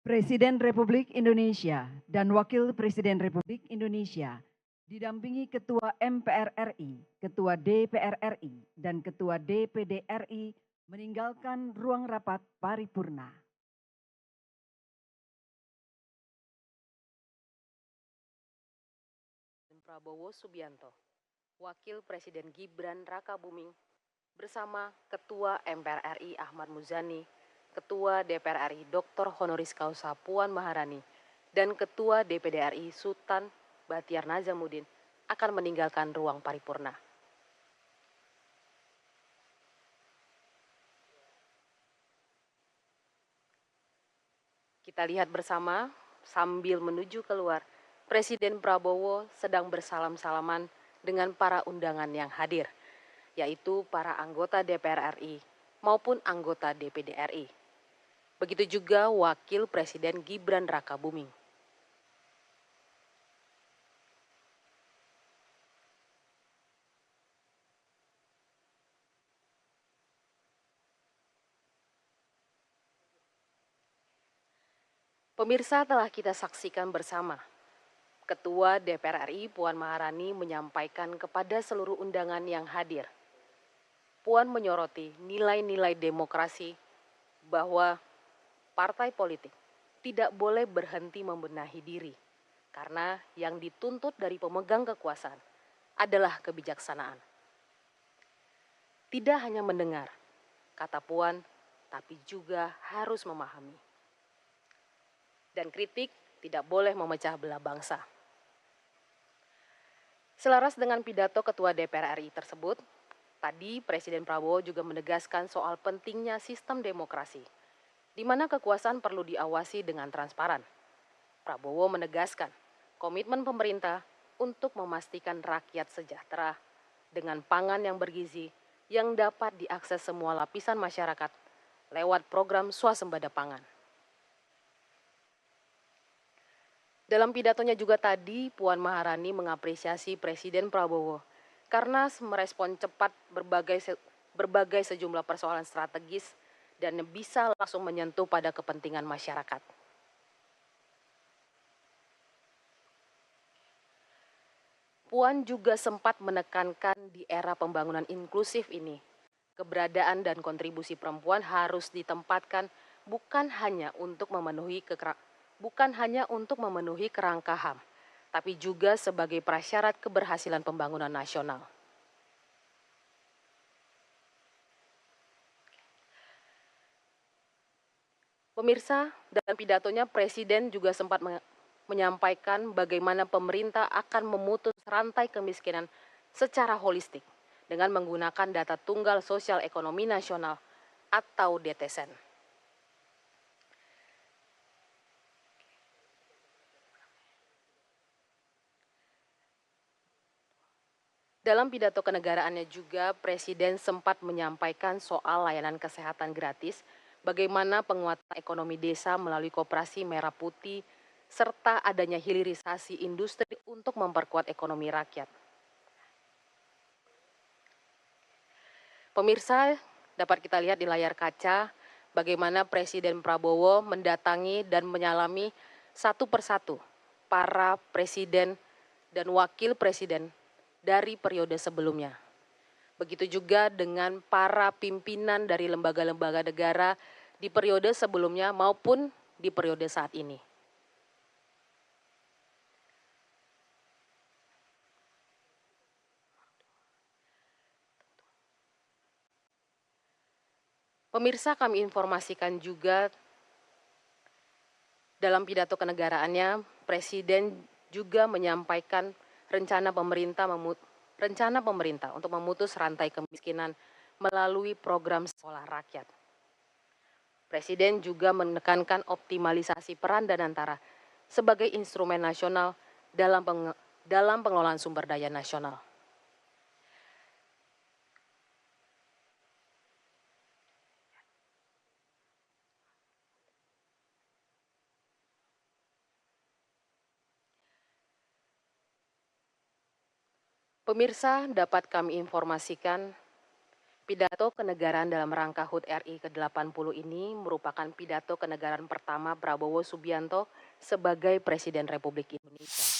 Presiden Republik Indonesia dan Wakil Presiden Republik Indonesia didampingi Ketua MPR RI, Ketua DPR RI, dan Ketua DPD RI meninggalkan ruang rapat paripurna. Prabowo Subianto, Wakil Presiden Gibran Rakabuming, bersama Ketua MPR RI Ahmad Muzani, Ketua DPR RI Dr. Honoris Causa Puan Maharani, dan Ketua DPD RI Sultan Batiar Nazamuddin akan meninggalkan ruang paripurna. Kita lihat bersama sambil menuju keluar, Presiden Prabowo sedang bersalam-salaman dengan para undangan yang hadir, yaitu para anggota DPR RI maupun anggota DPD RI. Begitu juga Wakil Presiden Gibran Rakabuming. Pemirsa, telah kita saksikan bersama, Ketua DPR RI Puan Maharani menyampaikan kepada seluruh undangan yang hadir. Puan menyoroti nilai-nilai demokrasi bahwa partai politik tidak boleh berhenti membenahi diri, karena yang dituntut dari pemegang kekuasaan adalah kebijaksanaan. Tidak hanya mendengar, kata Puan, tapi juga harus memahami. Dan kritik tidak boleh memecah belah bangsa. Selaras dengan pidato Ketua DPR RI tersebut, tadi Presiden Prabowo juga menegaskan soal pentingnya sistem demokrasi, di mana kekuasaan perlu diawasi dengan transparan. Prabowo menegaskan komitmen pemerintah untuk memastikan rakyat sejahtera dengan pangan yang bergizi yang dapat diakses semua lapisan masyarakat lewat program swasembada pangan. Dalam pidatonya juga tadi, Puan Maharani mengapresiasi Presiden Prabowo karena merespon cepat berbagai sejumlah persoalan strategis dan bisa langsung menyentuh pada kepentingan masyarakat. Puan juga sempat menekankan di era pembangunan inklusif ini, keberadaan dan kontribusi perempuan harus ditempatkan bukan hanya untuk memenuhi kerangka HAM, tapi juga sebagai prasyarat keberhasilan pembangunan nasional. Pemirsa, dalam pidatonya Presiden juga sempat menyampaikan bagaimana pemerintah akan memutus rantai kemiskinan secara holistik dengan menggunakan data tunggal sosial ekonomi nasional atau DTSEN. Dalam pidato kenegaraannya juga, Presiden sempat menyampaikan soal layanan kesehatan gratis, bagaimana penguatan ekonomi desa melalui koperasi merah putih, serta adanya hilirisasi industri untuk memperkuat ekonomi rakyat. Pemirsa, dapat kita lihat di layar kaca bagaimana Presiden Prabowo mendatangi dan menyalami satu persatu para presiden dan wakil presiden dari periode sebelumnya. Begitu juga dengan para pimpinan dari lembaga-lembaga negara di periode sebelumnya maupun di periode saat ini. Pemirsa, kami informasikan juga dalam pidato kenegaraannya, Presiden juga menyampaikan rencana pemerintah untuk memutus rantai kemiskinan melalui program sekolah rakyat. Presiden juga menekankan optimalisasi peran Danantara sebagai instrumen nasional dalam pengelolaan sumber daya nasional. Pemirsa, dapat kami informasikan Pidato kenegaraan dalam rangka HUT RI ke-80 ini merupakan pidato kenegaraan pertama Prabowo Subianto sebagai Presiden Republik Indonesia.